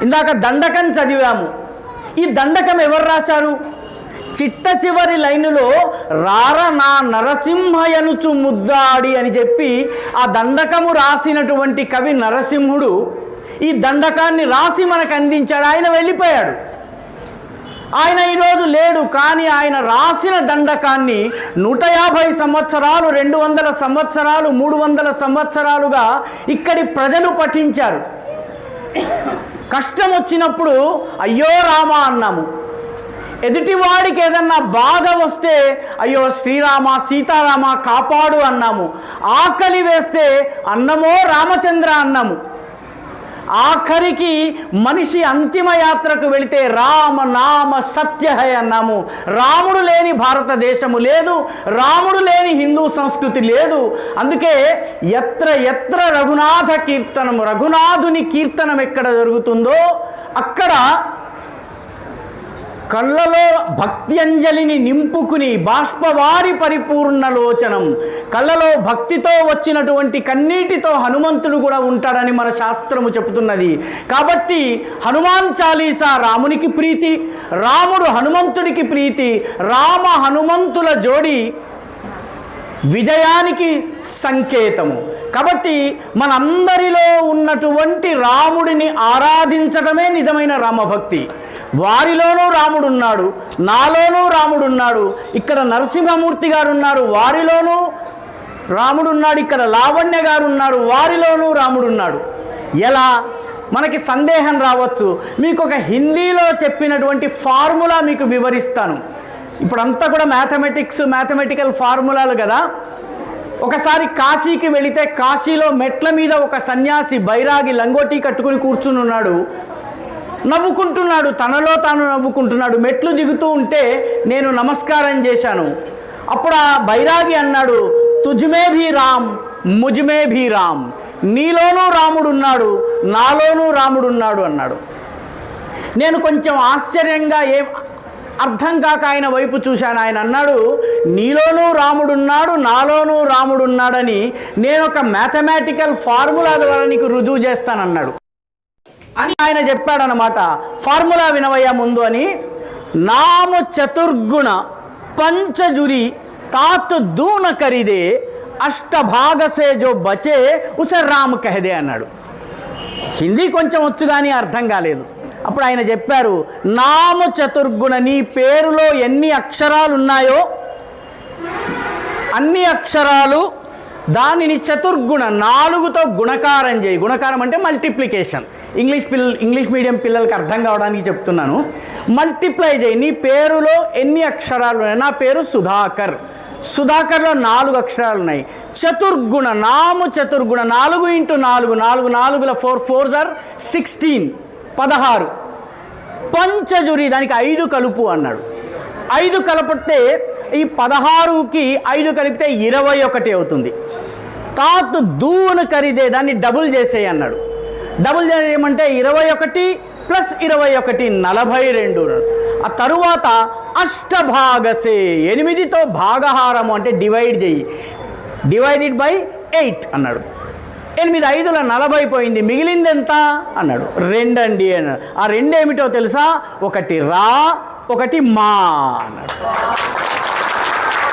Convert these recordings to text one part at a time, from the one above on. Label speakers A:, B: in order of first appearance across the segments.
A: ఇందాక దండకం చదివాము. ఈ దండకం ఎవరు రాశారు? చిట్ట చివరి లైనులో రార నా నరసింహయనుచు ముద్దాడి అని చెప్పి ఆ దండకము రాసినటువంటి కవి నరసింహుడు ఈ దండకాన్ని రాసి మనకు అందించాడు. ఆయన వెళ్ళిపోయాడు, ఆయన ఈరోజు లేడు. కానీ ఆయన రాసిన దండకాన్ని 150 సంవత్సరాలు, 200 సంవత్సరాలు, 300 సంవత్సరాలుగా ఇక్కడి ప్రజలు పఠించారు. కష్టం వచ్చినప్పుడు అయ్యో రామ అన్నాము. ఎదుటివాడికి ఏదన్నా బాధ వస్తే అయ్యో శ్రీరామ సీతారామ కాపాడు అన్నాము. ఆకలి వేస్తే అన్నమో రామచంద్ర అన్నాము. ఆఖరికి మనిషి అంతిమ యాత్రకు వెళితే రామ నామ సత్యహై అన్నాము. రాముడు లేని భారతదేశము లేదు, రాముడు లేని హిందూ సంస్కృతి లేదు. అందుకే ఎత్ర ఎత్ర రఘునాథ కీర్తనము, రఘునాథుని కీర్తనం ఎక్కడ జరుగుతుందో అక్కడ కళ్ళలో భక్తి అంజలిని నింపుకుని బాష్పవారి పరిపూర్ణ లోచనం, కళ్ళలో భక్తితో వచ్చినటువంటి కన్నీటితో హనుమంతుడు కూడా ఉంటాడని మన శాస్త్రము చెబుతున్నది. కాబట్టి హనుమాన్ చాలీసా రామునికి ప్రీతి, రాముడు హనుమంతుడికి ప్రీతి. రామ హనుమంతుల జోడి విజయానికి సంకేతము. కాబట్టి మనందరిలో ఉన్నటువంటి రాముడిని ఆరాధించడమే నిజమైన రామభక్తి. వారిలోనూ రాముడున్నాడు, నాలోనూ రాముడున్నాడు. ఇక్కడ నరసింహమూర్తి గారు ఉన్నారు, వారిలోనూ రాముడున్నాడు. ఇక్కడ లావణ్య గారు ఉన్నారు, వారిలోనూ రాముడున్నాడు. ఎలా? మనకి సందేహం రావచ్చు. మీకు ఒక హిందీలో చెప్పినటువంటి ఫార్ములా మీకు వివరిస్తాను. ఇప్పుడంతా కూడా మ్యాథమెటికల్ ఫార్ములాలు కదా. ఒకసారి కాశీకి వెళితే కాశీలో మెట్ల మీద ఒక సన్యాసి బైరాగి లంగోటి కట్టుకుని కూర్చుని ఉన్నాడు, నవ్వుకుంటున్నాడు, తనలో తాను నవ్వుకుంటున్నాడు. మెట్లు దిగుతూ ఉంటే నేను నమస్కారం చేశాను. అప్పుడు ఆ బైరాగి అన్నాడు, తుజ్మే భీ రామ్ ముజ్మే భీ రామ్, నీలోనూ రాముడున్నాడు, నాలోనూ రాముడున్నాడు అన్నాడు. నేను కొంచెం ఆశ్చర్యంగా అర్థం కాక ఆయన వైపు చూశాను. ఆయన అన్నాడు, నీలోనూ రాముడున్నాడు, నాలోనూ రాముడున్నాడని నేను ఒక మ్యాథమెటికల్ ఫార్ములా ద్వారా నీకు రుజువు చేస్తానన్నాడు అని ఆయన చెప్పాడనమాట. ఫార్ములా వినవయ్యా ముందు అని. నామ చతుర్గుణ పంచజురి తాత్ దూన కరిదే అష్టభాగసే జో బచే ఉసే రామ్ కహదే అన్నాడు. హిందీ కొంచెం వచ్చు కానీ అర్థం కాలేదు. అప్పుడు ఆయన చెప్పారు, నామ చతుర్గుణ, నీ పేరులో ఎన్ని అక్షరాలు ఉన్నాయో అన్ని అక్షరాలు దానిని చతుర్గుణ 4తో గుణకారం చేయి. గుణకారం అంటే మల్టిప్లికేషన్. ఇంగ్లీష్ మీడియం పిల్లలకి అర్థం కావడానికి చెప్తున్నాను. మల్టిప్లై చేయి. నీ పేరులో ఎన్ని అక్షరాలు ఉన్నాయి? నా పేరు సుధాకర్, సుధాకర్లో 4 అక్షరాలు ఉన్నాయి. చతుర్గుణ, నాము చతుర్గుణ, 4 × 4, 4 4 4 4 ఆర్ 16, 16. పంచజురి, దానికి 5 కలుపు అన్నాడు. 5 కలిపితే ఈ 16కి 5 కలిపితే 21 అవుతుంది. తాత్ దూన ఖరీదే, దాన్ని డబుల్ చేసేయి అన్నాడు. డబుల్ చేయమంటే 21 + 21 42. ఆ తరువాత అష్టభాగసే, 8తో భాగహారము అంటే డివైడ్ చేయి, డివైడెడ్ బై 8 అన్నాడు. 8 5ల 40 పోయింది, మిగిలింది ఎంత అన్నాడు. 2 అండి అన్నాడు. ఆ 2 ఏమిటో తెలుసా? ఒకటి రా, ఒకటి మా అన్నాడు.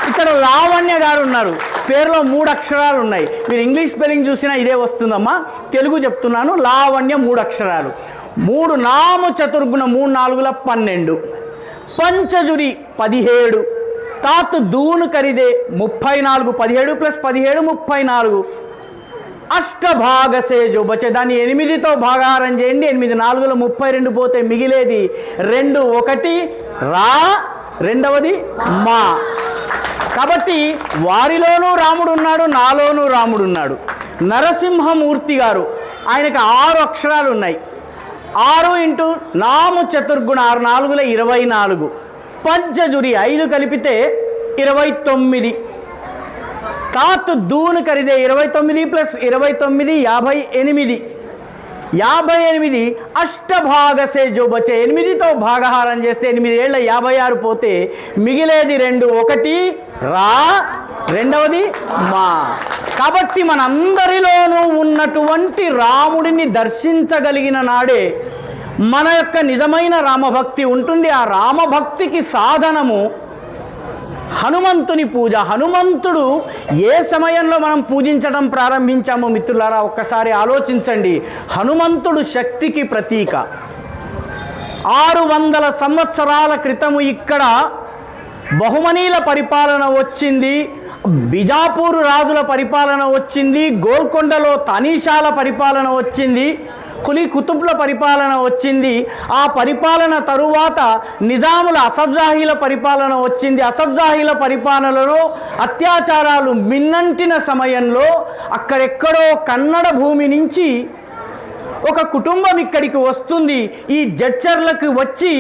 A: ఇక్కడ లావణ్య గారు ఉన్నారు, పేరులో 3 అక్షరాలు ఉన్నాయి. మీరు ఇంగ్లీష్ స్పెల్లింగ్ చూసినా ఇదే వస్తుందమ్మా, తెలుగు చెప్తున్నాను. లావణ్య 3 అక్షరాలు. 3 నామ చతుర్గుణ 3 4ల 12, పంచజురి 17, తాత్ దూను ఖరీదే 34, 17 + 17 34. అష్టభాగసే జో బచే, దాన్ని 8తో భాగాహారం చేయండి. 8 4ల 32 పోతే మిగిలేది 2, 1 రా, 2వది మా. కాబట్టి వారిలోనూ రాముడున్నాడు, నాలోనూ రాముడున్నాడు. నరసింహమూర్తి గారు, ఆయనకు 6 అక్షరాలు ఉన్నాయి. 6 × నామ చతుర్గుణ 6 4ల 24, పంచజురి 5 కలిపితే 29, తాత్ దూను ఖరీదే 29 + 29 58, 58. అష్టభాగసే జో బచే, 8తో భాగహారం చేస్తే 8 ఏళ్ళ 56 పోతే మిగిలేది 2, 1 రా, 2వది మా. కాబట్టి మనందరిలోనూ ఉన్నటువంటి రాముడిని దర్శించగలిగిన నాడే మన యొక్క నిజమైన రామభక్తి ఉంటుంది. ఆ రామభక్తికి సాధనము హనుమంతుని పూజ. హనుమంతుడు ఏ సమయంలో మనం పూజించడం ప్రారంభించామో మిత్రులారా ఒక్కసారి ఆలోచించండి. హనుమంతుడు శక్తికి ప్రతీక. 600 సంవత్సరాల క్రితము ఇక్కడ బహుమనీల పరిపాలన వచ్చింది, బిజాపూరు రాజుల పరిపాలన వచ్చింది, గోల్కొండలో తనీషాల పరిపాలన వచ్చింది, కులీ కుతుబ్ల పరిపాలన వచ్చింది. ఆ పరిపాలన తరువాత నిజాముల అసఫ్జాహీల పరిపాలన వచ్చింది. అసఫ్జాహీల పరిపాలనలో అత్యాచారాలు మిన్నంటిన సమయంలో అక్కడెక్కడో కన్నడ భూమి నుంచి ఒక కుటుంబం ఇక్కడికి వస్తుంది. ఈ జడ్చర్లకు వచ్చి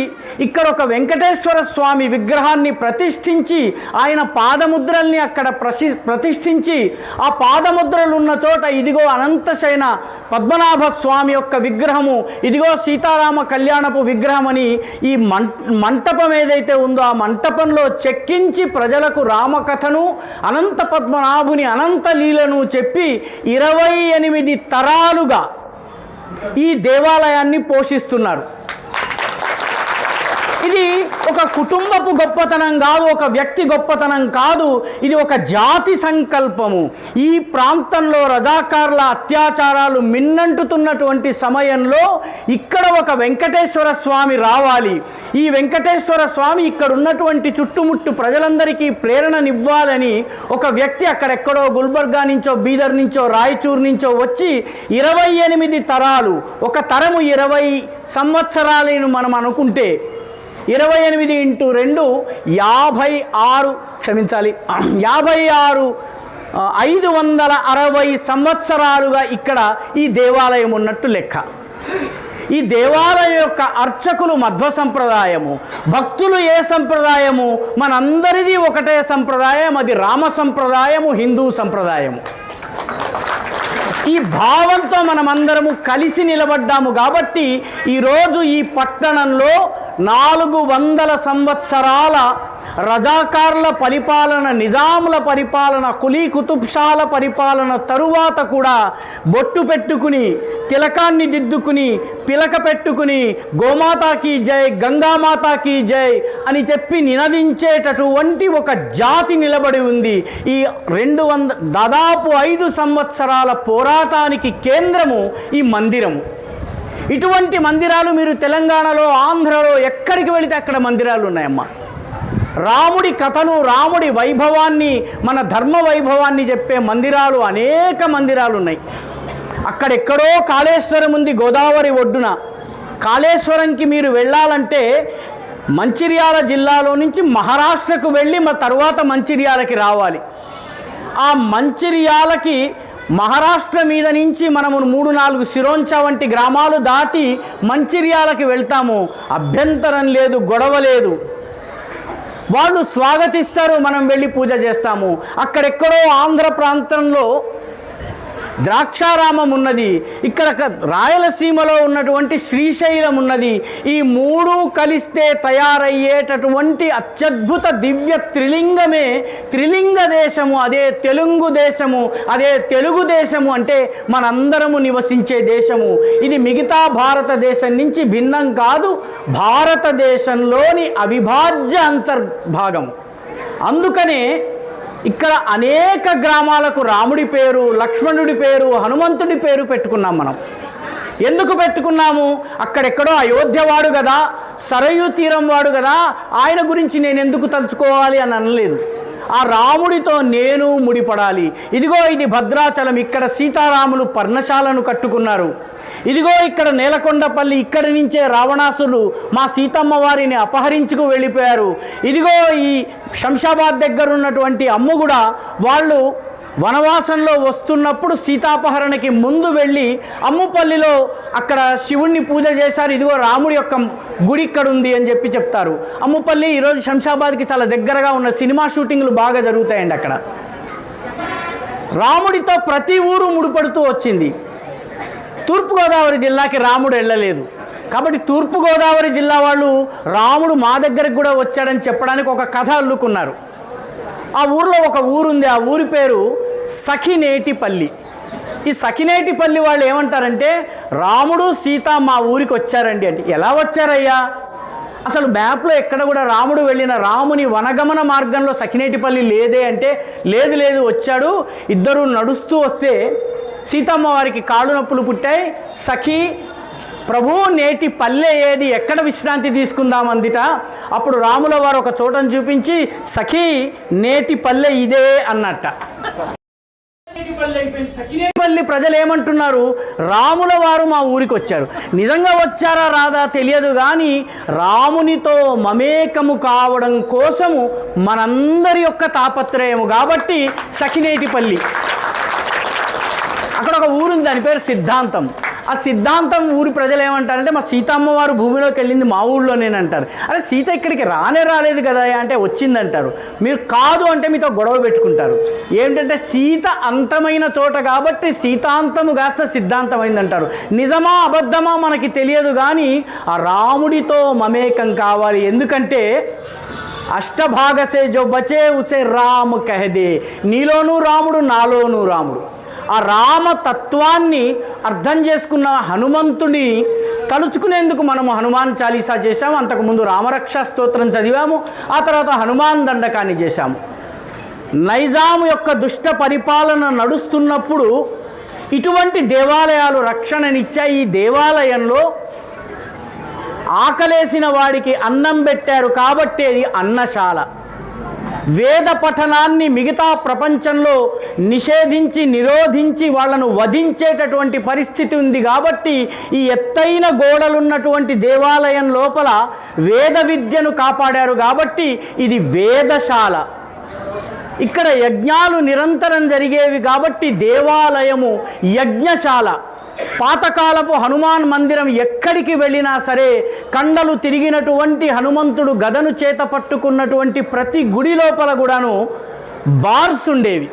A: ఇక్కడ ఒక వెంకటేశ్వర స్వామి విగ్రహాన్ని ప్రతిష్ఠించి ఆయన పాదముద్రల్ని అక్కడ ప్రతిష్ఠించి ఆ పాదముద్రలు ఉన్న చోట ఇదిగో అనంతశయన పద్మనాభ స్వామి యొక్క విగ్రహము, ఇదిగో సీతారామ కళ్యాణపు విగ్రహం అని ఈ మంటపం ఏదైతే ఉందో ఆ మంటపంలో చెక్కించి ప్రజలకు రామకథను అనంత పద్మనాభుని అనంత లీలను చెప్పి 28 తరాలుగా ఈ దేవాలయాన్ని పోషిస్తున్నారు. ఇది ఒక కుటుంబపు గొప్పతనం కాదు, ఒక వ్యక్తి గొప్పతనం కాదు, ఇది ఒక జాతి సంకల్పము. ఈ ప్రాంతంలో రజాకార్ల అత్యాచారాలు మిన్నంటుతున్నటువంటి సమయంలో ఇక్కడ ఒక వెంకటేశ్వర స్వామి రావాలి. ఈ వెంకటేశ్వర స్వామి ఇక్కడ ఉన్నటువంటి చుట్టుముట్టు ప్రజలందరికీ ప్రేరణనివ్వాలని ఒక వ్యక్తి అక్కడెక్కడో గుల్బర్గా నుంచో, బీదర్ నుంచో, రాయచూరు నుంచో వచ్చి 28 తరాలు, ఒక తరము 20 సంవత్సరాలను మనం అనుకుంటే 28 × 2 56, క్షమించాలి 56, 560 సంవత్సరాలుగా ఇక్కడ ఈ దేవాలయం ఉన్నట్టు లెక్క. ఈ దేవాలయం యొక్క అర్చకులు మధ్వ సంప్రదాయము, భక్తులు ఏ సంప్రదాయము? మనందరిది ఒకటే సంప్రదాయం, అది రామ సంప్రదాయము, హిందూ సంప్రదాయము. ఈ భావంతో మనమందరము కలిసి నిలబడ్డాము కాబట్టి ఈరోజు ఈ పట్టణంలో 400 సంవత్సరాల రజాకార్ల పరిపాలన, నిజాముల పరిపాలన, కులీ కుతుబ్షాల పరిపాలన తరువాత కూడా బొట్టు పెట్టుకుని, తిలకాన్ని దిద్దుకుని, పిలక పెట్టుకుని గోమాతాకి జై, గంగామాతాకి జై అని చెప్పి నినదించేటటువంటి ఒక జాతి నిలబడి ఉంది. ఈ 200 దాదాపు 5 సంవత్సరాల పోరాటానికి కేంద్రము ఈ మందిరము. ఇటువంటి మందిరాలు మీరు తెలంగాణలో, ఆంధ్రలో ఎక్కడికి వెళితే అక్కడ మందిరాలు ఉన్నాయమ్మా. రాముడి కథను, రాముడి వైభవాన్ని, మన ధర్మ వైభవాన్ని చెప్పే మందిరాలు అనేక మందిరాలు ఉన్నాయి. అక్కడెక్కడో కాళేశ్వరం ఉంది గోదావరి ఒడ్డున. కాళేశ్వరంకి మీరు వెళ్ళాలంటే మంచిర్యాల జిల్లాలో నుంచి మహారాష్ట్రకు వెళ్ళి తర్వాత మంచిర్యాలకి రావాలి. ఆ మంచిర్యాలకి మహారాష్ట్ర మీద నుంచి మనము 3-4 సిరోంచ వంటి గ్రామాలు దాటి మంచిర్యాలకి వెళ్తాము. అభ్యంతరం లేదు, గొడవ లేదు. వాళ్ళు స్వాగతిస్తారు, మనం వెళ్ళి పూజ చేస్తాము. అక్కడెక్కడో ఆంధ్ర ప్రాంతంలో ద్రాక్షారామం ఉన్నది, ఇక్కడ రాయలసీమలో ఉన్నటువంటి శ్రీశైలం ఉన్నది. ఈ 3 కలిస్తే తయారయ్యేటటువంటి అత్యద్భుత దివ్య త్రిలింగమే త్రిలింగ దేశము. అదే తెలుగు దేశము, అదే తెలుగుదేశము అంటే మనందరము నివసించే దేశము. ఇది మిగతా భారతదేశం నుంచి భిన్నం కాదు, భారతదేశంలోని అవిభాజ్య అంతర్భాగము. అందుకనే ఇక్కడ అనేక గ్రామాలకు రాముడి పేరు, లక్ష్మణుడి పేరు, హనుమంతుడి పేరు పెట్టుకున్నాం మనం. ఎందుకు పెట్టుకున్నాము? అక్కడెక్కడో అయోధ్యవాడు కదా, సరయూ తీరం వాడు కదా, ఆయన గురించి నేను ఎందుకు తలుచుకోవాలి అని అనలేదు. ఆ రాముడితో నేను ముడిపడాలి. ఇదిగో ఇది భద్రాచలం, ఇక్కడ సీతారాములు పర్ణశాలను కట్టుకున్నారు. ఇదిగో ఇక్కడ నేలకొండపల్లి, ఇక్కడి నుంచే రావణాసులు మా సీతమ్మ వారిని అపహరించుకు వెళ్ళిపోయారు. ఇదిగో ఈ శంషాబాద్ దగ్గర ఉన్నటువంటి అమ్ముగూడ, వాళ్ళు వనవాసంలో వస్తున్నప్పుడు సీతాపహరణకి ముందు వెళ్ళి అమ్ముపల్లిలో అక్కడ శివుణ్ణి పూజ చేశారు. ఇదిగో రాముడి యొక్క గుడి ఇక్కడ ఉంది అని చెప్పి చెప్తారు. అమ్ముపల్లి ఈరోజు శంషాబాద్కి చాలా దగ్గరగా ఉన్న సినిమా షూటింగ్లు బాగా జరుగుతాయండి అక్కడ. రాముడితో ప్రతి ఊరు ముడిపడుతూ వచ్చింది. తూర్పుగోదావరి జిల్లాకి రాముడు వెళ్ళలేదు కాబట్టి తూర్పుగోదావరి జిల్లా వాళ్ళు రాముడు మా దగ్గరకు కూడా వచ్చాడని చెప్పడానికి ఒక కథ అల్లుకున్నారు. ఆ ఊరిలో ఒక ఊరుంది, ఆ ఊరి పేరు సఖినేటిపల్లి. ఈ సకినేటిపల్లి వాళ్ళు ఏమంటారంటే, రాముడు సీత మా ఊరికి వచ్చారండి అంటే, ఎలా వచ్చారయ్యా? అసలు మ్యాప్లో ఎక్కడ కూడా రాముడు వెళ్ళిన రాముని వనగమన మార్గంలో సకినేటిపల్లి లేదే అంటే, లేదు వచ్చాడు. ఇద్దరు నడుస్తూ వస్తే సీతమ్మ వారికి కాళ్ళు నొప్పులు పుట్టాయి. సఖి ప్రభు నేటి పల్లె ఏది, ఎక్కడ విశ్రాంతి తీసుకుందాం అందిట. అప్పుడు రాముల వారు ఒక చోటను చూపించి, సఖి నేటి పల్లె ఇదే అన్నట్ట. సకినేటిపల్లి ప్రజలు ఏమంటున్నారు, రాముల వారు మా ఊరికి వచ్చారు. నిజంగా వచ్చారా రాదా తెలియదు, కానీ రామునితో మమేకము కావడం కోసము మనందరి యొక్క తాపత్రయము కాబట్టి సకినేటిపల్లి. అక్కడ ఒక ఊరుంది, దాని పేరు సిద్ధాంతం. ఆ సిద్ధాంతం ఊరి ప్రజలు ఏమంటారంటే, మా సీతమ్మ వారు భూమిలోకి వెళ్ళింది మా ఊళ్ళోనేనంటారు. అరే సీత ఇక్కడికి రాలేదు కదా అంటే, వచ్చిందంటారు. మీరు కాదు అంటే మీతో గొడవ పెట్టుకుంటారు. ఏమిటంటే సీత అంతమైన చోట కాబట్టి సీతాంతము కాస్త సిద్ధాంతమైందంటారు. నిజమా అబద్ధమా మనకి తెలియదు, కానీ ఆ రాముడితో మమేకం కావాలి. ఎందుకంటే అష్టభాగసే జో బచే ఉసే రామ్ కహదే, నీలోనూ రాముడు నాలోనూ రాముడు. ఆ రామతత్వాన్ని అర్థం చేసుకున్న హనుమంతుడిని తలుచుకునేందుకు మనము హనుమాన్ చాలీసా చేశాము. అంతకుముందు రామరక్షా స్తోత్రం చదివాము. ఆ తర్వాత హనుమాన్ దండకాన్ని చేశాము. నైజాం యొక్క దుష్ట పరిపాలన నడుస్తున్నప్పుడు ఇటువంటి దేవాలయాలు రక్షణనిచ్చాయి. ఈ దేవాలయంలో ఆకలేసిన వాడికి అన్నం పెట్టారు కాబట్టి అది అన్నశాల. వేద పఠనాన్ని మిగతా ప్రపంచంలో నిరోధించి వాళ్ళను వధించేటటువంటి పరిస్థితి ఉంది కాబట్టి ఈ ఎత్తైన గోడలున్నటువంటి దేవాలయం లోపల వేద విద్యను కాపాడారు కాబట్టి ఇది వేదశాల. ఇక్కడ యజ్ఞాలు నిరంతరం జరిగేవి కాబట్టి దేవాలయము యజ్ఞశాల. పాతకాలపు హనుమాన్ మందిరం ఎక్కడికి వెళ్ళినా సరే కండలు తిరిగినటువంటి హనుమంతుడు గదను చేత పట్టుకున్నటువంటి ప్రతి గుడి లోపల కూడాను బార్స్ ఉండేవి,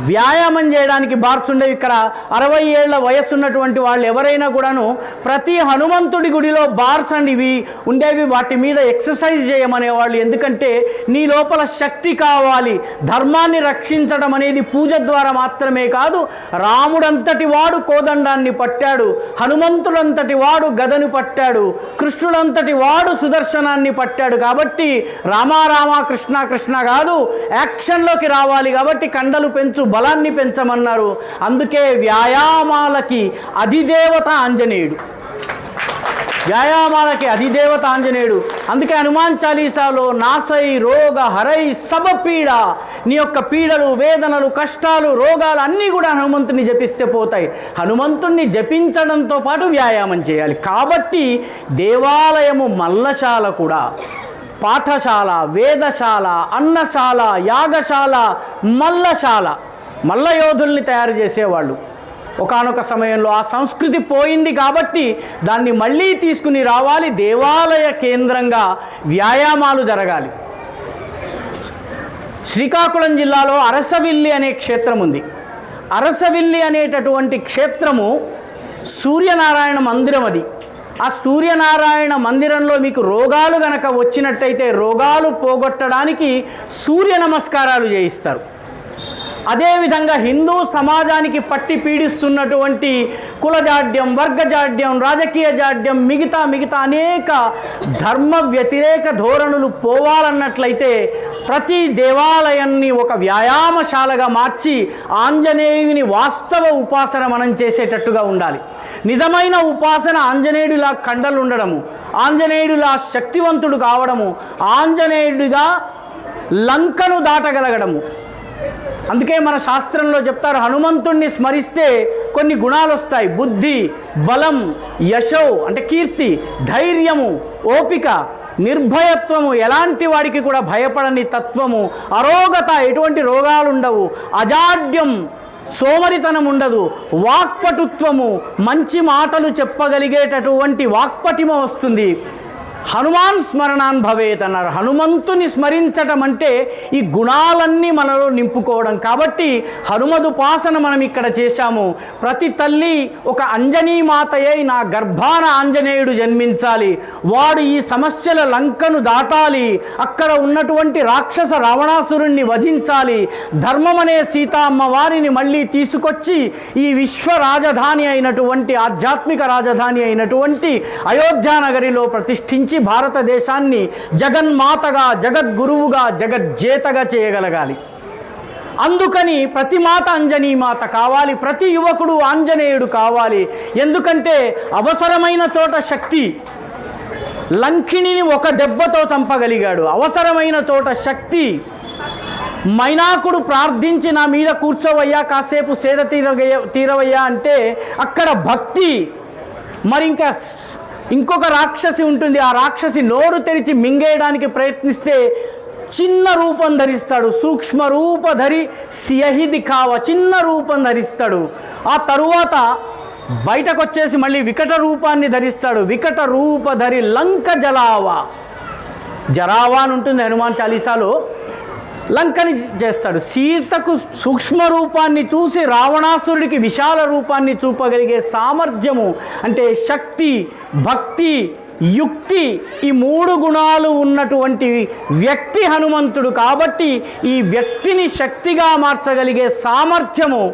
A: వ్యాయామం చేయడానికి బార్స్ ఉండేవి. ఇక్కడ 60 ఏళ్ల వయస్సు ఉన్నటువంటి వాళ్ళు ఎవరైనా కూడాను ప్రతి హనుమంతుడి గుడిలో బార్స్ అండ్ ఇవి ఉండేవి. వాటి మీద ఎక్సర్సైజ్ చేయమనేవాళ్ళు. ఎందుకంటే నీ లోపల శక్తి కావాలి. ధర్మాన్ని రక్షించడం అనేది పూజ ద్వారా మాత్రమే కాదు. రాముడంతటి వాడు కోదండాన్ని పట్టాడు, హనుమంతుడంతటి వాడు గదను పట్టాడు, కృష్ణుడంతటి వాడు సుదర్శనాన్ని పట్టాడు. కాబట్టి రామ కృష్ణ కృష్ణ కాదు, యాక్షన్లోకి రావాలి. కాబట్టి కండలు పెంచు, బలాన్ని పెంచమన్నారు. అందుకే వ్యాయామాలకి అధిదేవత ఆంజనేయుడు. వ్యాయామాలకి అధిదేవత ఆంజనేయుడు. అందుకే హనుమాన్ చాలీసాలో నాసై రోగ హరై సబ పీడ, నీ యొక్క పీడలు, వేదనలు, కష్టాలు, రోగాలు అన్నీ కూడా హనుమంతుని జపిస్తే పోతాయి. హనుమంతుణ్ణి జపించడంతో పాటు వ్యాయామం చేయాలి. కాబట్టి దేవాలయము మల్లశాల కూడా, పాఠశాల, వేదశాల, అన్నశాల, యాగశాల, మల్లశాల. మల్ల యోధుల్ని తయారు చేసేవాళ్ళు. ఒకానొక సమయంలో ఆ సంస్కృతి పోయింది కాబట్టి దాన్ని మళ్ళీ తీసుకుని రావాలి. దేవాలయ కేంద్రంగా వ్యాయామాలు జరగాలి. శ్రీకాకుళం జిల్లాలో అరసవిల్లి అనే క్షేత్రం ఉంది. అరసవిల్లి అనేటటువంటి క్షేత్రము సూర్యనారాయణ మందిరం. అది ఆ సూర్యనారాయణ మందిరంలో మీకు రోగాలు గనక వచ్చినట్టయితే రోగాలు పోగొట్టడానికి సూర్య నమస్కారాలు చేయిస్తారు. అదేవిధంగా హిందూ సమాజానికి పట్టి పీడిస్తున్నటువంటి కులజాడ్యం, వర్గజాడ్యం, రాజకీయ జాడ్యం, మిగతా అనేక ధర్మ వ్యతిరేక ధోరణులు పోవాలన్నట్లయితే ప్రతి దేవాలయాన్ని ఒక వ్యాయామశాలగా మార్చి ఆంజనేయుని వాస్తవ ఉపాసన మనం చేసేటట్టుగా ఉండాలి. నిజమైన ఉపాసన ఆంజనేయుడిలా కండలు ఉండడము, ఆంజనేయుడిలా శక్తివంతుడు కావడము, ఆంజనేయుడిగా లంకను దాటగలగడము. అందుకే మన శాస్త్రంలో చెప్తారు, హనుమంతుణ్ణి స్మరిస్తే కొన్ని గుణాలు వస్తాయి. బుద్ధి, బలం, యశో అంటే కీర్తి, ధైర్యము, ఓపిక, నిర్భయత్వము, ఎలాంటి వాడికి కూడా భయపడని తత్వము, అరోగత, ఎటువంటి రోగాలు ఉండవు, అజాడ్యం, సోమరితనం ఉండదు, వాక్పటుత్వము, మంచి మాటలు చెప్పగలిగేటటువంటి వాక్పటిమ వస్తుంది. హనుమాన్ స్మరణాన్ భవేత్ అన్నారు. హనుమంతుని స్మరించటం అంటే ఈ గుణాలన్నీ మనలో నింపుకోవడం. కాబట్టి హనుమదుపాసన మనం ఇక్కడ చేశాము. ప్రతి తల్లి ఒక అంజనీమాతయై నా గర్భాన ఆంజనేయుడు జన్మించాలి, వాడు ఈ సమస్యల లంకను దాటాలి, అక్కడ ఉన్నటువంటి రాక్షస రావణాసురుణ్ణి వధించాలి, ధర్మం అనే సీతామ్మ వారిని మళ్ళీ తీసుకొచ్చి ఈ విశ్వ రాజధాని అయినటువంటి ఆధ్యాత్మిక రాజధాని అయినటువంటి అయోధ్యానగరిలో ప్రతిష్ఠించి భారతదేశాన్ని జగన్మాతగా, జగద్గురువుగా, జగజ్జేతగా చేయగలగాలి. అందుకని ప్రతి మాత అంజనీమాత కావాలి, ప్రతి యువకుడు ఆంజనేయుడు కావాలి. ఎందుకంటే అవసరమైన చోట శక్తి, లంకిణిని ఒక దెబ్బతో చంపగలిగాడు. అవసరమైన చోట శక్తి. మైనాకుడు ప్రార్థించి నా మీద కూర్చోవయ్యా, కాసేపు సేద తీరవయ్యా అంటే అక్కడ భక్తి. మరి ఇంకొక రాక్షసి ఉంటుంది, ఆ రాక్షసి నోరు తెరిచి మింగేయడానికి ప్రయత్నిస్తే చిన్న రూపం ధరిస్తాడు, సూక్ష్మ రూపధరి సియహిది కావ, చిన్న రూపం ధరిస్తాడు. ఆ తరువాత బయటకు వచ్చేసి మళ్ళీ వికట రూపాన్ని ధరిస్తాడు. వికట రూపధరి లంక జలావా, జరావా అని ఉంటుంది హనుమాన్ చాలీసాలో. లంకని చేస్తాడు. సీతకు సూక్ష్మ రూపాన్ని చూసి రావణాసురుడికి విశాల రూపాన్ని చూపగలిగే సామర్థ్యము, అంటే శక్తి, భక్తి, యుక్తి, ఈ 3 గుణాలు ఉన్నటువంటి వ్యక్తి హనుమంతుడు. కాబట్టి ఈ వ్యక్తిని శక్తిగా మార్చగలిగే సామర్థ్యము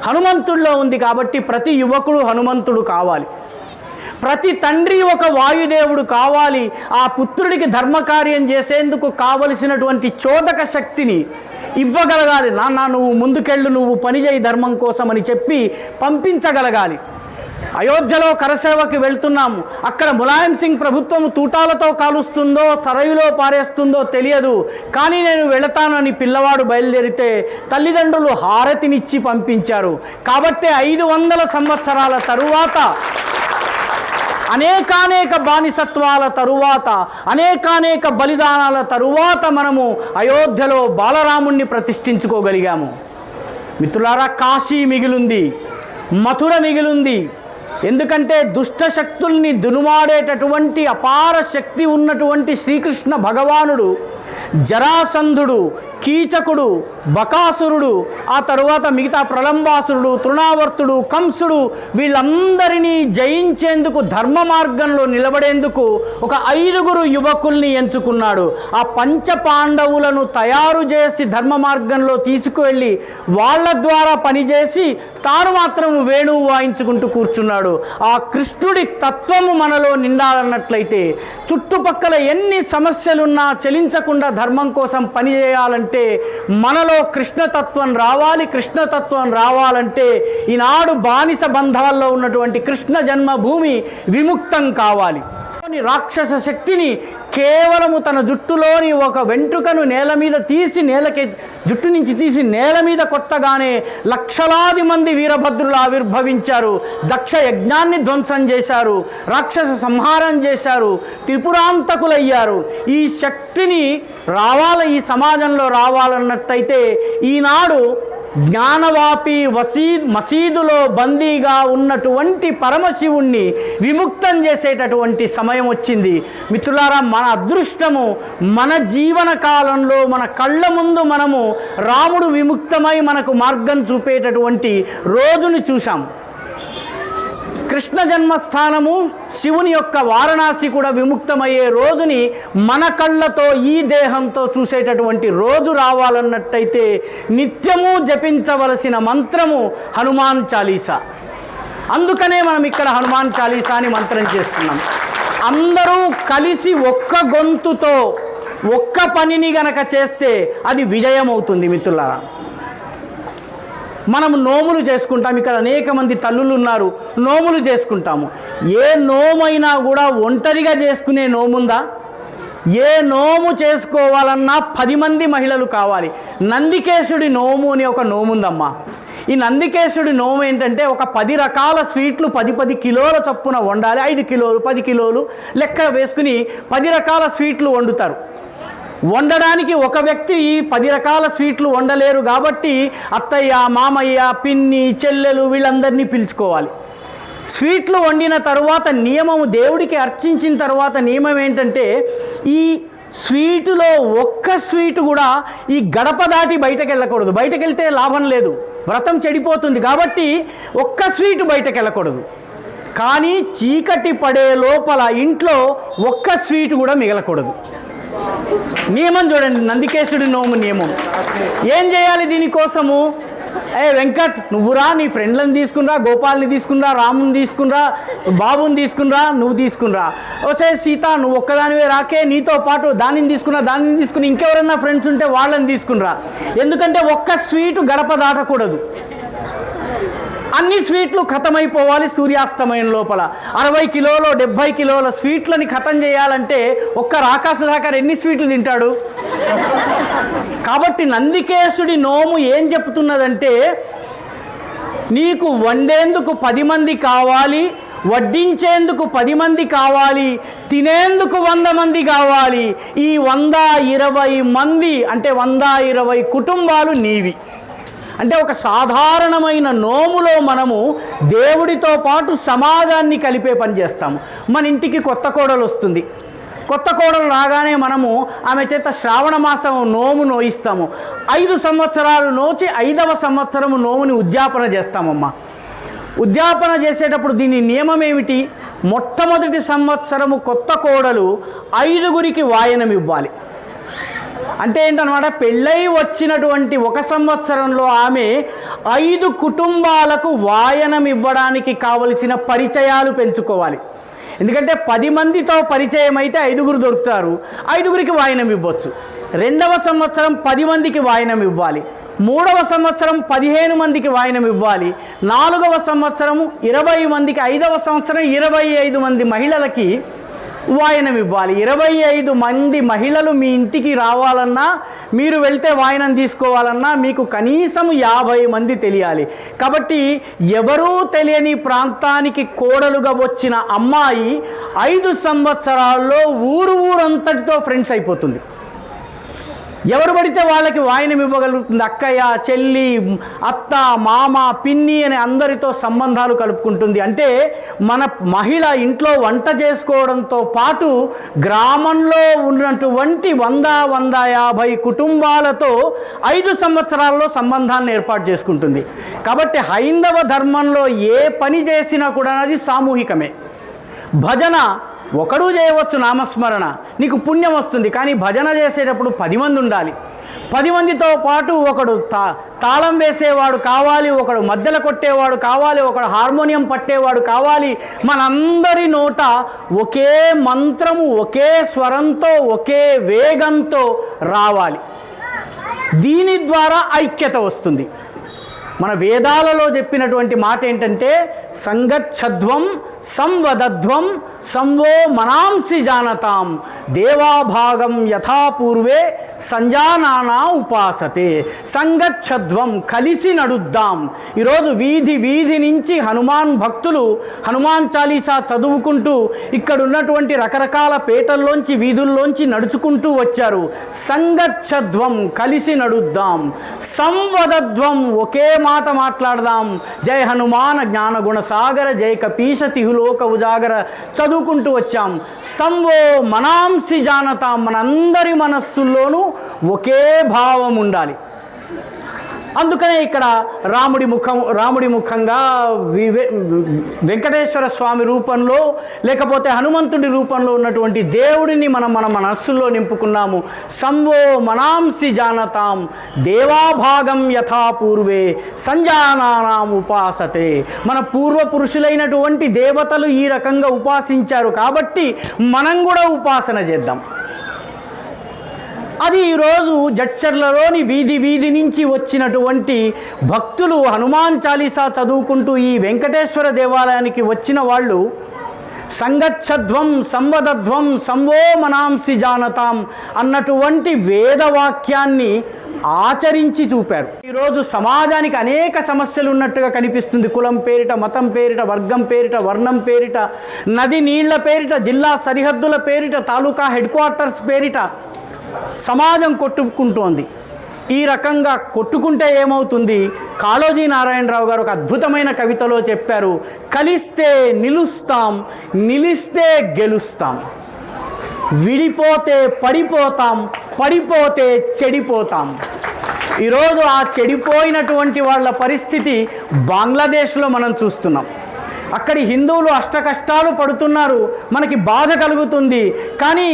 A: హనుమంతుడిలో ఉంది. కాబట్టి ప్రతి యువకుడు హనుమంతుడు కావాలి. ప్రతి తండ్రి ఒక వాయుదేవుడు కావాలి. ఆ పుత్రుడికి ధర్మకార్యం చేసేందుకు కావలసినటువంటి చోదక శక్తిని ఇవ్వగలగాలి. నాన్న నువ్వు ముందుకెళ్ళు, నువ్వు పనిచేయి ధర్మం కోసం అని చెప్పి పంపించగలగాలి. అయోధ్యలో కరసేవకి వెళ్తున్నాము. అక్కడ ములాయం సింగ్ ప్రభుత్వం తూటాలతో కాలుస్తుందో సరయులో పారేస్తుందో తెలియదు, కానీ నేను వెళతానని పిల్లవాడు బయలుదేరితే తల్లిదండ్రులు హారతినిచ్చి పంపించారు. కాబట్టి 500 సంవత్సరాల తరువాత, అనేకానేక బానిసత్వాల తరువాత, అనేకానేక బలిదానాల తరువాత మనము అయోధ్యలో బాలరాముణ్ణి ప్రతిష్ఠించుకోగలిగాము. మిత్రులారా, కాశీ మిగిలింది, మథుర మిగిలింది. ఎందుకంటే దుష్ట శక్తుల్ని దునుమాడేటటువంటి అపార శక్తి ఉన్నటువంటి శ్రీకృష్ణ భగవానుడు జరాసంధుడు, కీచకుడు, బకాసురుడు, ఆ తరువాత మిగతా ప్రలంబాసురుడు, తృణావర్తుడు, కంసుడు, వీళ్ళందరినీ జయించేందుకు ధర్మ మార్గంలో నిలబడేందుకు ఒక 5 యువకుల్ని ఎంచుకున్నాడు. ఆ పంచపాండవులను తయారు చేసి ధర్మ మార్గంలో తీసుకువెళ్ళి వాళ్ళ ద్వారా పనిచేసి తాను మాత్రం వేణువు వాయించుకుంటూ కూర్చున్నాడు. ఆ కృష్ణుడి తత్వము మనలో నిండాలన్నట్లయితే చుట్టుపక్కల ఎన్ని సమస్యలున్నా చలించకుండా ధర్మం కోసం పనిచేయాలంటే మనలో కృష్ణతత్వం రావాలి. కృష్ణతత్వం రావాలంటే ఈనాడు బానిస బంధాల్లో ఉన్నటువంటి కృష్ణ జన్మభూమి విముక్తం కావాలి. రాక్షస శక్తిని కేవలము తన జుట్టులోని ఒక వెంట్రుకను నేల మీద తీసి జుట్టు నుంచి తీసి నేల మీద కొట్టగానే లక్షలాది మంది వీరభద్రులు ఆవిర్భవించారు. దక్ష యజ్ఞాన్ని ధ్వంసం చేశారు, రాక్షస సంహారం చేశారు, త్రిపురాంతకులయ్యారు. ఈ శక్తిని ఈ సమాజంలో రావాలన్నట్టయితే ఈనాడు జ్ఞానవాపి మసీదులో బందీగా ఉన్నటువంటి పరమశివుణ్ణి విముక్తం చేసేటటువంటి సమయం వచ్చింది. మిత్రులారా, మన అదృష్టము, మన జీవన కాలంలో మన కళ్ళ ముందు మనము రాముడు విముక్తమై మనకు మార్గం చూపేటటువంటి రోజును చూశాము. కృష్ణ జన్మస్థానము, శివుని యొక్క వారణాసి కూడా విముక్తమయ్యే రోజుని మన కళ్ళతో, ఈ దేహంతో చూసేటటువంటి రోజు రావాలన్నట్టయితే నిత్యము జపించవలసిన మంత్రము హనుమాన్ చాలీసా. అందుకనే మనం ఇక్కడ హనుమాన్ చాలీసా అని మంత్రం చేస్తున్నాం. అందరూ కలిసి ఒక్క గొంతుతో ఒక్క పనిని గనక చేస్తే అది విజయం అవుతుంది. మిత్రులారా, మనము నోములు చేసుకుంటాం. ఇక్కడ అనేక మంది తల్లులు ఉన్నారు, నోములు చేసుకుంటాము. ఏ నోమైనా కూడా ఒంటరిగా చేసుకునే నోముందా? ఏ నోము చేసుకోవాలన్నా 10 మంది మహిళలు కావాలి. నందికేశుడి నోము అని ఒక నోముందమ్మా. ఈ నందికేశుడి నోము ఏంటంటే ఒక 10 రకాల స్వీట్లు 10 కిలోల చొప్పున వండాలి. 5 కిలోలు 10 కిలోలు లెక్క వేసుకుని 10 రకాల స్వీట్లు వండుతారు. వండడానికి ఒక వ్యక్తి 10 రకాల స్వీట్లు వండలేరు కాబట్టి అత్తయ్య, మామయ్య, పిన్ని, చెల్లెలు వీళ్ళందరినీ పిలుచుకోవాలి. స్వీట్లు వండిన తరువాత నియమము, దేవుడికి అర్చించిన తర్వాత నియమం ఏంటంటే ఈ స్వీటులో ఒక్క స్వీటు కూడా ఈ గడప దాటి బయటకు వెళ్ళకూడదు. బయటకు వెళ్తే లాభం లేదు, వ్రతం చెడిపోతుంది. కాబట్టి ఒక్క స్వీటు బయటకు వెళ్ళకూడదు. కానీ చీకటి పడే లోపల ఇంట్లో ఒక్క స్వీటు కూడా మిగలకూడదు. నియమం చూడండి, నందికేశుడి నోము నియమం. ఏం చేయాలి దీనికోసము? వెంకట్ నువ్వురా, నీ ఫ్రెండ్లను తీసుకునిరా, గోపాల్ని తీసుకునిరా, రాముని తీసుకునిరా, బాబుని తీసుకునిరా, నువ్వు తీసుకునిరా. ఓసే సీత నువ్వు ఒక్కదానివే రాకే, నీతో పాటు దానిని తీసుకుని ఇంకెవరన్నా ఫ్రెండ్స్ ఉంటే వాళ్ళని తీసుకునిరా. ఎందుకంటే ఒక్క స్వీటు గడప దాటకూడదు. అన్ని స్వీట్లు ఖతమైపోవాలి సూర్యాస్తమయం లోపల. 60 కిలోలు 70 కిలోల స్వీట్లని ఖతం చేయాలంటే ఒక్క రాకాసు దాకా ఎన్ని స్వీట్లు తింటాడు? కాబట్టి నందికేశుడి నోము ఏం చెప్తున్నదంటే, నీకు వండేందుకు 10 మంది కావాలి, వడ్డించేందుకు 10 మంది కావాలి, తినేందుకు 100 మంది కావాలి. ఈ 120 మంది అంటే 120 కుటుంబాలు నీవి. అంటే ఒక సాధారణమైన నోములో మనము దేవుడితో పాటు సమాజాన్ని కలిపే పని చేస్తాము. మన ఇంటికి కొత్త కోడలు వస్తుంది. కొత్త కోడలు రాగానే మనము ఆమె చేత శ్రావణ మాసం నోము నోయిస్తాము. 5 సంవత్సరాలు నోచి 5వ సంవత్సరము నోముని ఉద్యాపన చేస్తామమ్మా. ఉద్యాపన చేసేటప్పుడు దీని నియమం ఏమిటి? మొట్టమొదటి సంవత్సరము కొత్త కోడలు 5గురికి వాయనం ఇవ్వాలి. అంటే ఏంటన్నమాట, పెళ్ళై వచ్చినటువంటి 1 సంవత్సరంలో ఆమె 5 కుటుంబాలకు వాయనం ఇవ్వడానికి కావలసిన పరిచయాలు పెంచుకోవాలి. ఎందుకంటే 10 మందితో పరిచయం అయితే 5గురు దొరుకుతారు, 5గురికి వాయనం ఇవ్వచ్చు. 2వ సంవత్సరం 10 మందికి వాయనం ఇవ్వాలి. 3వ సంవత్సరం 15 మందికి వాయనం ఇవ్వాలి. 4వ సంవత్సరం 20 మందికి, 5వ సంవత్సరం 25 మంది మహిళలకి వాయనం ఇవ్వాలి. 25 మంది మహిళలు మీ ఇంటికి రావాలన్నా, మీరు వెళ్తే వాయనం తీసుకోవాలన్నా మీకు కనీసం 50 మంది తెలియాలి. కాబట్టి ఎవరూ తెలియని ప్రాంతానికి కోడలుగా వచ్చిన అమ్మాయి 5 సంవత్సరాల్లో ఊరంతటితో ఫ్రెండ్స్ అయిపోతుంది. ఎవరు పడితే వాళ్ళకి వాయనం ఇవ్వగలుగుతుంది. అక్కయ్య, చెల్లి, అత్త, మామ, పిన్ని అని అందరితో సంబంధాలు కలుపుకుంటుంది. అంటే మన మహిళ ఇంట్లో వంట చేసుకోవడంతో పాటు గ్రామంలో ఉన్నటువంటి 100-150 కుటుంబాలతో 5 సంవత్సరాల్లో సంబంధాలను ఏర్పాటు చేసుకుంటుంది. కాబట్టి హైందవ ధర్మంలో ఏ పని చేసినా కూడా అది సామూహికమే. భజన ఒకడు చేయవచ్చు, నామస్మరణ, నీకు పుణ్యం వస్తుంది. కానీ భజన చేసేటప్పుడు 10 మంది ఉండాలి. 10 మందితో పాటు ఒకడు తాళం వేసేవాడు కావాలి, ఒకడు మధ్యలో కొట్టేవాడు కావాలి, ఒకడు హార్మోనియం పట్టేవాడు కావాలి. మనందరి నోట ఒకే మంత్రము, ఒకే స్వరంతో, ఒకే వేగంతో రావాలి. దీని ద్వారా ఐక్యత వస్తుంది. మన వేదాలలో చెప్పినటువంటి మాట ఏంటంటే, సంగచ్చధ్వం సంవదధ్వం సంవో మనాంసి జానతాం దేవాభాగం యథాపూర్వే సంజానానా ఉపాసతే. సంగచ్చధ్వం కలిసి నడుద్దాం. ఈరోజు వీధి నుంచి హనుమాన్ భక్తులు హనుమాన్ చాలీసా చదువుకుంటూ ఇక్కడ ఉన్నటువంటి రకరకాల పేటల్లోంచి, వీధుల్లోంచి నడుచుకుంటూ వచ్చారు. సంగచ్చధ్వం కలిసి నడుద్దాం, సంవదధ్వం ఒకే మాట మాట్లాడదాం. జై హనుమాన జ్ఞాన గుణ సాగర, జై కపీశ తిహులోక ఉజాగర చదువుకుంటూ వచ్చాం. సంవో మనాంసి జానతాం, మనందరి మనస్సుల్లోనూ ఒకే భావం ఉండాలి. అందుకనే ఇక్కడ రాముడి ముఖంగా వెంకటేశ్వర స్వామి రూపంలో, లేకపోతే హనుమంతుడి రూపంలో ఉన్నటువంటి దేవుడిని మన మనస్సుల్లో నింపుకున్నాము. సంవో మనాంసి జానతాం దేవాభాగం యథాపూర్వే సంజానానాం ఉపాసతే. మన పూర్వపురుషులైనటువంటి దేవతలు ఈ రకంగా ఉపాసించారు కాబట్టి మనం కూడా ఉపాసన చేద్దాం. అది ఈరోజు జడ్చర్లలోని వీధి నుంచి వచ్చినటువంటి భక్తులు హనుమాన్ చాలీసా చదువుకుంటూ ఈ వెంకటేశ్వర దేవాలయానికి వచ్చిన వాళ్ళు సంగచ్చధ్వం సంవదధ్వం సంవో మనాంసి జానతాం అన్నటువంటి వేదవాక్యాన్ని ఆచరించి చూపారు. ఈరోజు సమాజానికి అనేక సమస్యలు ఉన్నట్టుగా కనిపిస్తుంది. కులం పేరిట, మతం పేరిట, వర్గం పేరిట, వర్ణం పేరిట, నది నీళ్ల పేరిట, జిల్లా సరిహద్దుల పేరిట, తాలూకా హెడ్ క్వార్టర్స్ పేరిట సమాజం కొట్టుకుంటోంది. ఈ రకంగా కొట్టుకుంటే ఏమవుతుంది? కాళోజీ నారాయణరావు గారు ఒక అద్భుతమైన కవితలో చెప్పారు, కలిస్తే నిలుస్తాం, నిలిస్తే గెలుస్తాం, విడిపోతే పడిపోతాం, పడిపోతే చెడిపోతాం. ఈరోజు ఆ చెడిపోయినటువంటి వాళ్ళ పరిస్థితి బంగ్లాదేశ్లో మనం చూస్తున్నాం. అక్కడి హిందువులు అష్టకష్టాలు పడుతున్నారు, మనకి బాధ కలుగుతుంది. కానీ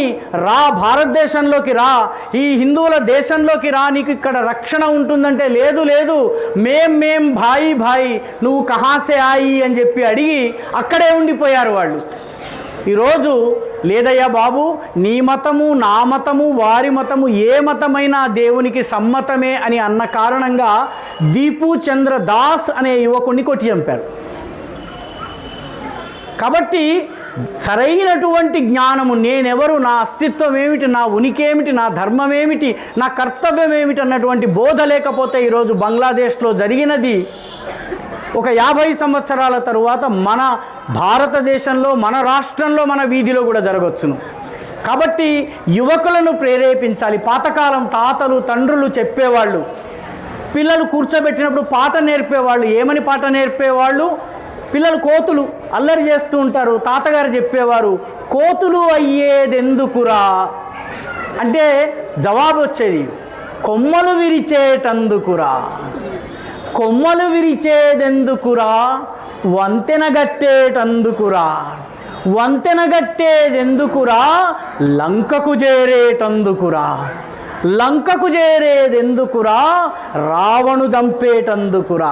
A: భారతదేశంలోకి రా, ఈ హిందువుల దేశంలోకి రా, నీకు ఇక్కడ రక్షణ ఉంటుందంటే లేదు లేదు, మేం భాయి భాయి, నువ్వు కహాసే ఆయి అని చెప్పి అడిగి అక్కడే ఉండిపోయారు వాళ్ళు. ఈరోజు లేదయ్యా బాబు, నీ మతము నా మతము వారి మతము ఏ మతమైనా దేవునికి సమ్మతమే అని అన్న కారణంగా దీపు చంద్ర దాస్ అనే యువకుడిని కొట్టి చంపారు. కాబట్టి సరైనటువంటి జ్ఞానము, నేనెవరు, నా అస్తిత్వం ఏమిటి, నా ఉనికి ఏమిటి, నా ధర్మం ఏమిటి, నా కర్తవ్యం ఏమిటి అన్నటువంటి బోధ లేకపోతే ఈరోజు బంగ్లాదేశ్లో జరిగినది ఒక 50 సంవత్సరాల తరువాత మన భారతదేశంలో, మన రాష్ట్రంలో, మన వీధిలో కూడా జరగవచ్చును. కాబట్టి యువకులను ప్రేరేపించాలి. పాతకాలం తాతలు తండ్రులు చెప్పేవాళ్ళు, పిల్లలు కూర్చోబెట్టినప్పుడు పాట నేర్పేవాళ్ళు. ఏమని పాట నేర్పేవాళ్ళు? పిల్లలు కోతులు అల్లరి చేస్తూ ఉంటారు, తాతగారు చెప్పేవారు, కోతులు అయ్యేదెందుకురా అంటే జవాబు వచ్చేది, కొమ్మలు విరిచేటందుకురా. కొమ్మలు విరిచేదెందుకురా, వంతెన గట్టేటందుకురా. వంతెన గట్టేదెందుకురా, లంకకు చేరేటందుకురా. లంకకు చేరేదెందుకురా, రావణు చంపేటందుకురా.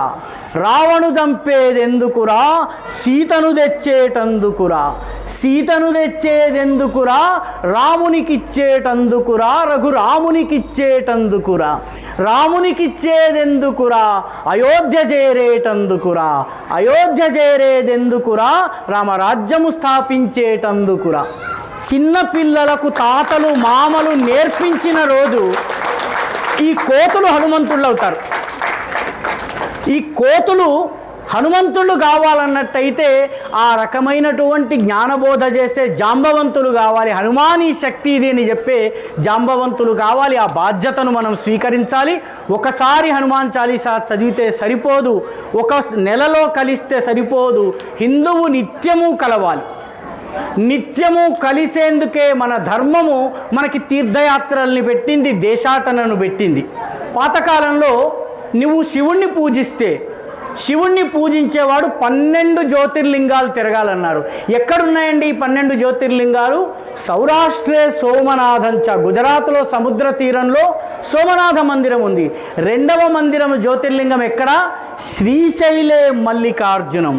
A: రావణు చంపేదెందుకురా, సీతను తెచ్చేటందుకురా. సీతను తెచ్చేదెందుకురా, రామునికిచ్చేటందుకురా. రఘురామునికిచ్చేటందుకురా. రామునికిచ్చేదెందుకురా, అయోధ్య చేరేటందుకురా. అయోధ్య చేరేదెందుకురా, రామరాజ్యము స్థాపించేటందుకురా. చిన్న పిల్లలకు తాతలు మామలు నేర్పించిన రోజు ఈ కోతులు హనుమంతుళ్ళు అవుతారు. ఈ కోతులు హనుమంతుళ్ళు కావాలన్నట్టయితే ఆ రకమైనటువంటి జ్ఞానబోధ చేసే జాంబవంతులు కావాలి. హనుమానీ శక్తి ఇది అని చెప్పే జాంబవంతులు కావాలి. ఆ బాధ్యతను మనం స్వీకరించాలి. ఒకసారి హనుమాన్ చాలీసా చదివితే సరిపోదు, ఒక నెలలో కలిస్తే సరిపోదు. హిందువు నిత్యము కలవాలి. నిత్యము కలిసేందుకే మన ధర్మము మనకి తీర్థయాత్రల్ని పెట్టింది, దేశాటనను పెట్టింది. పాతకాలంలో నువ్వు శివుణ్ణి పూజిస్తే, శివుణ్ణి పూజించేవాడు 12 జ్యోతిర్లింగాలు తిరగాలన్నారు. ఎక్కడున్నాయండి ఈ 12 జ్యోతిర్లింగాలు? సౌరాష్ట్రే సోమనాథంచ, గుజరాత్లో సముద్ర తీరంలో సోమనాథ మందిరం ఉంది. 2వ మందిరం జ్యోతిర్లింగం ఎక్కడ? శ్రీశైలే మల్లికార్జునం,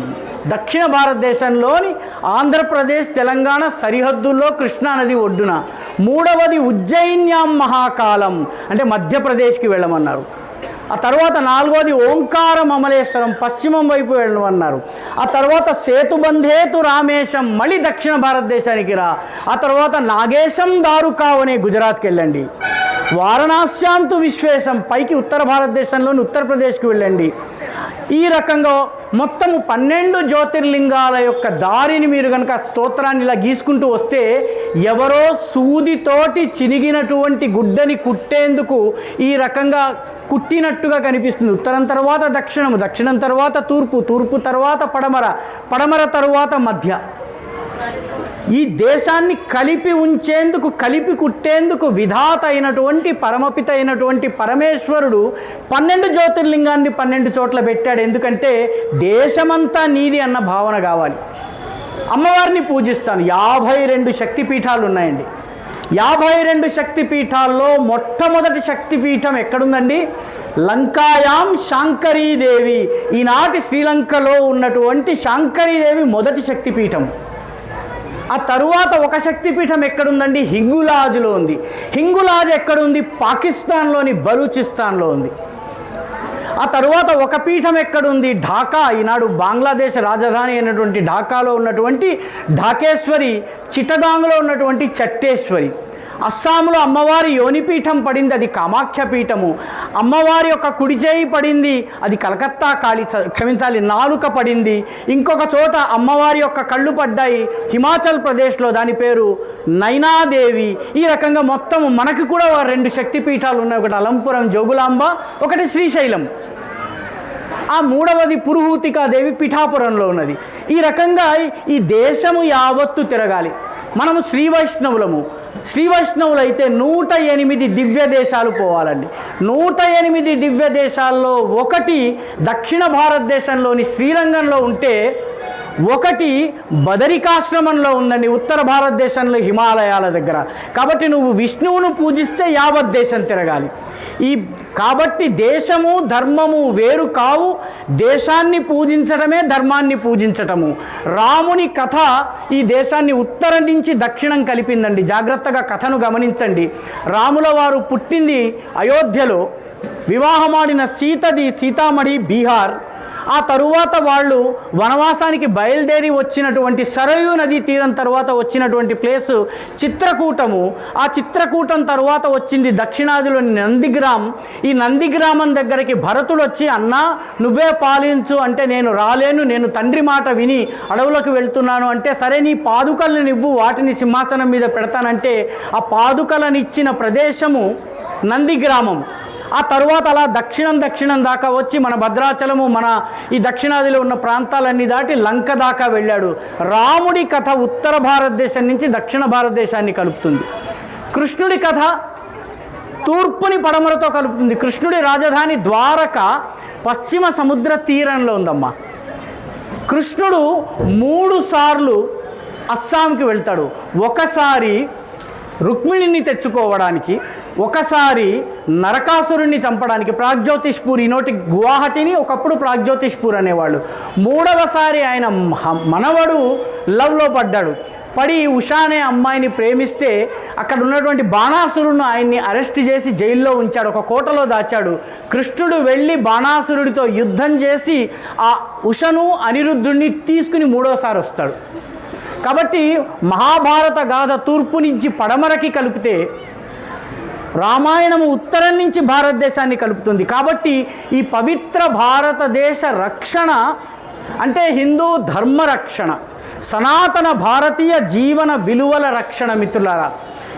A: దక్షిణ భారతదేశంలోని ఆంధ్రప్రదేశ్ తెలంగాణ సరిహద్దుల్లో కృష్ణానది ఒడ్డున. 3వది ఉజ్జయిన్యాం మహాకాలం, అంటే మధ్యప్రదేశ్కి వెళ్ళమన్నారు. ఆ తర్వాత 4వది ఓంకారం అమలేశ్వరం, పశ్చిమం వైపు వెళ్ళమన్నారు. ఆ తర్వాత సేతుబంధేతు రామేశం, మళ్ళీ దక్షిణ భారతదేశానికి రా. ఆ తర్వాత నాగేశం దారుకావ్ అనే గుజరాత్కి వెళ్ళండి. వారణాస్యాంతు విశ్వేశం, పైకి ఉత్తర భారతదేశంలోని ఉత్తరప్రదేశ్కి వెళ్ళండి. ఈ రకంగా మొత్తము 12 జ్యోతిర్లింగాల యొక్క దారిని మీరు కనుక స్తోత్రాన్ని ఇలా గీసుకుంటూ వస్తే, ఎవరో సూదితోటి చినిగినటువంటి గుడ్డని కుట్టేందుకు ఈ రకంగా కుట్టినట్టుగా కనిపిస్తుంది. ఉత్తరం తర్వాత దక్షిణము, దక్షిణం తర్వాత తూర్పు, తూర్పు తర్వాత పడమర, పడమర తరువాత మధ్య. ఈ దేశాన్ని కలిపి ఉంచేందుకు, కలిపి కుట్టేందుకు విధాత అయినటువంటి పరమపిత అయినటువంటి పరమేశ్వరుడు 12 జ్యోతిర్లింగాన్ని 12 చోట్ల పెట్టాడు. ఎందుకంటే దేశమంతా నీది అన్న భావన కావాలి. అమ్మవారిని పూజిస్తాను. 52 శక్తిపీఠాలు ఉన్నాయండి. 52 శక్తిపీఠాల్లో మొట్టమొదటి శక్తిపీఠం ఎక్కడుందండి? లంకాయాం శాంకరీదేవి. ఈనాటి శ్రీలంకలో ఉన్నటువంటి శాంకరీదేవి మొదటి శక్తిపీఠం. ఆ తరువాత ఒక శక్తిపీఠం ఎక్కడుందండి? హింగులాజ్లో ఉంది. హింగులాజ్ ఎక్కడుంది? పాకిస్తాన్లోని బలూచిస్తాన్లో ఉంది. ఆ తరువాత ఒక పీఠం ఎక్కడుంది? ఢాకా, ఈనాడు బంగ్లాదేశ్ రాజధాని అయినటువంటి ఢాకాలో ఉన్నటువంటి ఢాకేశ్వరి, చిట్టగాంగ్లో ఉన్నటువంటి చట్టేశ్వరి. అస్సాంలో అమ్మవారి యోనిపీఠం పడింది, అది కామాఖ్య పీఠము. అమ్మవారి యొక్క కుడి చేయి పడింది, అది కలకత్తా కాళీ, క్షమించాలి, నాలుక పడింది. ఇంకొక చోట అమ్మవారి యొక్క కళ్ళు పడ్డాయి, హిమాచల్ ప్రదేశ్లో, దాని పేరు నైనాదేవి. ఈ రకంగా మొత్తం మనకు కూడా 2 శక్తిపీఠాలు ఉన్నాయి, ఒకటి అలంపురం జోగులాంబ, ఒకటి శ్రీశైలం. ఆ 3వది పురుహూతికాదేవి పిఠాపురంలో ఉన్నది. ఈ రకంగా ఈ దేశము యావత్తు తిరగాలి. మనము శ్రీ వైష్ణవులు అయితే 108 దివ్య దేశాలు పోవాలండి. 108 దివ్య దేశాల్లో ఒకటి దక్షిణ భారతదేశంలోని శ్రీరంగంలో ఉంటే, ఒకటి బదరికాశ్రమంలో ఉందండి, ఉత్తర భారతదేశంలో హిమాలయాల దగ్గర. కాబట్టి నువ్వు విష్ణువును పూజిస్తే యావత్ దేశం తిరగాలి. కాబట్టి దేశము ధర్మము వేరు కావు, దేశాన్ని పూజించడమే ధర్మాన్ని పూజించటము. రాముని కథ ఈ దేశాన్ని ఉత్తరం నుంచి దక్షిణం కలిపిందండి. జాగ్రత్తగా కథను గమనించండి. రాముల వారు పుట్టింది అయోధ్యలో, వివాహమాడిన సీతది సీతామఢి బీహార్. ఆ తరువాత వాళ్ళు వనవాసానికి బయలుదేరి వచ్చినటువంటి సరయూ నదీ తీరం తర్వాత వచ్చినటువంటి ప్లేసు చిత్రకూటము. ఆ చిత్రకూటం తర్వాత వచ్చింది దక్షిణాదిలోని నందిగ్రామ్. ఈ నందిగ్రామం దగ్గరికి భరతుడు వచ్చి, అన్నా నువ్వే పాలించు అంటే, నేను రాలేను, నేను తండ్రి మాట విని అడవులకు వెళ్తున్నాను అంటే, సరే నీ పాదుకలను నివ్వు, వాటిని సింహాసనం మీద పెడతానంటే ఆ పాదుకలను ఇచ్చిన ప్రదేశము నందిగ్రామం. ఆ తరువాత అలా దక్షిణం దాకా వచ్చి మన భద్రాచలము, మన ఈ దక్షిణాదిలో ఉన్న ప్రాంతాలన్నీ దాటి లంక దాకా వెళ్ళాడు. రాముడి కథ ఉత్తర భారతదేశం నుంచి దక్షిణ భారతదేశాన్ని కలుపుతుంది. కృష్ణుడి కథ తూర్పుని పడమరతో కలుపుతుంది. కృష్ణుడి రాజధాని ద్వారక పశ్చిమ సముద్ర తీరంలో ఉందమ్మా. కృష్ణుడు 3 సార్లు అస్సాంకి వెళ్తాడు. ఒకసారి రుక్మిణిని తెచ్చుకోవడానికి, ఒకసారి నరకాసురుణ్ణి చంపడానికి, ప్రాగ్జ్యోతిష్పూర్, ఈనోటి గువాహటిని ఒకప్పుడు ప్రాగ్జ్యోతిష్పూర్ అనేవాళ్ళు. 3వసారి ఆయన మనవడు లవ్లో పడ్డాడు. పడి ఉషా అనే అమ్మాయిని ప్రేమిస్తే అక్కడ ఉన్నటువంటి బాణాసురుడు ఆయన్ని అరెస్ట్ చేసి జైల్లో ఉంచాడు, ఒక కోటలో దాచాడు. కృష్ణుడు వెళ్ళి బాణాసురుడితో యుద్ధం చేసి ఆ ఉషను అనిరుద్ధుడిని తీసుకుని 3వసారి వస్తాడు. కాబట్టి మహాభారత గాథ తూర్పు నుంచి పడమరకి కలిపితే రామాయణము ఉత్తరం నుంచి భారతదేశాన్ని కలుపుతుంది. కాబట్టి ఈ పవిత్ర భారతదేశ రక్షణ అంటే హిందూ ధర్మ రక్షణ, సనాతన భారతీయ జీవన విలువల రక్షణ మిత్రులారా.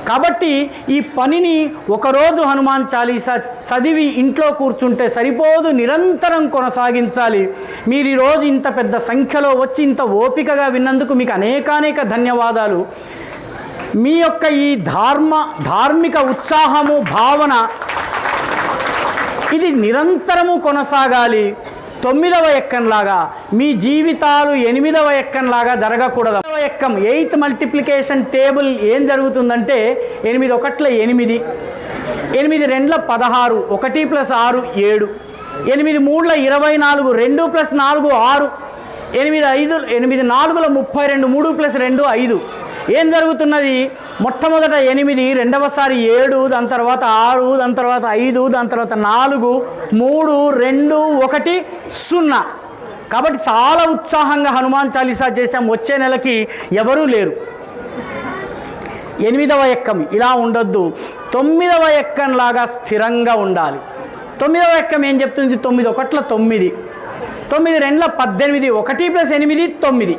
A: కాబట్టి ఈ పనిని ఒకరోజు హనుమాన్ చాలీసా చదివి ఇంట్లో కూర్చుంటే సరిపోదు, నిరంతరం కొనసాగించాలి. మీరు ఈరోజు ఇంత పెద్ద సంఖ్యలో వచ్చి ఇంత ఓపికగా విన్నందుకు మీకు అనేకానేక ధన్యవాదాలు. మీ యొక్క ఈ ధార్మిక ఉత్సాహము, భావన ఇది నిరంతరము కొనసాగాలి. 9వ ఎక్కంలాగా మీ జీవితాలు 8వ ఎక్కంలాగా జరగకూడదు. 8వ ఎక్కం 8th మల్టిప్లికేషన్ టేబుల్ ఏం జరుగుతుందంటే 8 1 8, 8 2 16, 1 + 6 7, 8 3 24, 2 + 4 6, 8 5 8 4 32, 3 + 2 5. ఏం జరుగుతున్నది? మొట్టమొదట 8, రెండవసారి 7, దాని తర్వాత 6, దాని తర్వాత 5, దాని తర్వాత 4, 3, 2, 1, 0. కాబట్టి చాలా ఉత్సాహంగా హనుమాన్ చాలీసా చేశాం. వచ్చే నెలకి ఎవరూ లేరు. 8వ ఎక్కం ఇలా ఉండొద్దు, 9వ ఎక్కంలాగా స్థిరంగా ఉండాలి. 9వ ఎక్కం ఏం చెప్తుంది? 9 1 9, 9 2 18, 1 + 8 9,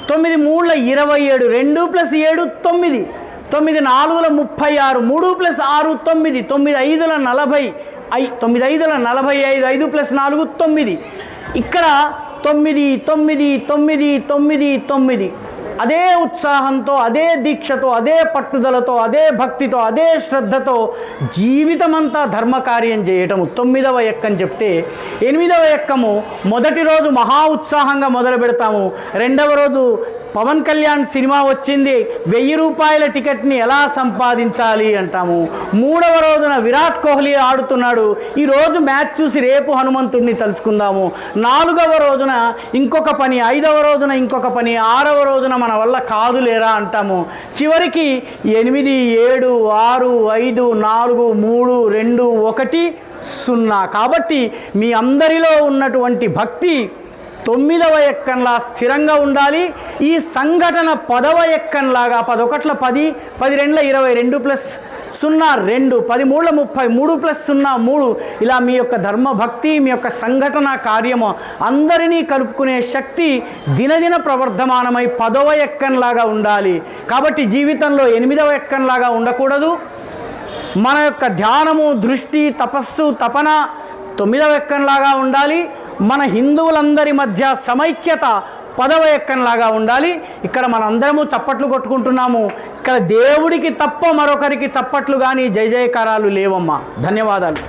A: 9 3 27, 2 + 7 9, 9 4 36, 3 + 6 9, 9 5 40, 9 5 45, 5 + 4 9. ఇక్కడ 9 9 9 9 9. అదే ఉత్సాహంతో, అదే దీక్షతో, అదే పట్టుదలతో, అదే భక్తితో, అదే శ్రద్ధతో జీవితమంతా ధర్మకార్యం చేయటం 9వ ఎక్కం చెప్తే, 8వ ఎక్కము మొదటి రోజు మహా ఉత్సాహంగా మొదలు పెడతాము. 2వ రోజు పవన్ కళ్యాణ్ సినిమా వచ్చింది, 1000 రూపాయల టికెట్ని ఎలా సంపాదించాలి అంటాము. 3వ రోజున విరాట్ కోహ్లీ ఆడుతున్నాడు, ఈరోజు మ్యాచ్ చూసి రేపు హనుమంతుడిని తలుచుకుందాము. 4వ రోజున ఇంకొక పని, 5వ రోజున ఇంకొక పని, 6వ రోజున మన వల్ల కాదులేరా అంటాము. చివరికి 8 7 6 5 4 3 2 1 0. కాబట్టి మీ అందరిలో ఉన్నటువంటి భక్తి 9వ ఎక్కంలా స్థిరంగా ఉండాలి. ఈ సంఘటన 10వ ఎక్కంలాగా 10 ఒకట్ల 10, 10 రెండ్ల 20, 2 ప్లస్ 0 2, 10 మూడ్ల 30, 3 ప్లస్ 0 3. ఇలా మీ యొక్క ధర్మభక్తి, మీ యొక్క సంఘటన కార్యము అందరినీ కలుపుకునే శక్తి దినదిన ప్రవర్ధమానమై 10వ ఎక్కంలాగా ఉండాలి. కాబట్టి జీవితంలో 8వ ఎక్కంలాగా ఉండకూడదు. మన యొక్క ధ్యానము, దృష్టి, తపస్సు, తపన 9వ ఎక్కంలాగా ఉండాలి. మన హిందువులందరి మధ్య సమైక్యత 10వ ఎక్కంలాగా ఉండాలి. ఇక్కడ మనందరము చప్పట్లు కొట్టుకుంటున్నాము. ఇక్కడ దేవుడికి తప్ప మరొకరికి చప్పట్లు కానీ జయ జయకారాలు లేవమ్మా. ధన్యవాదాలు.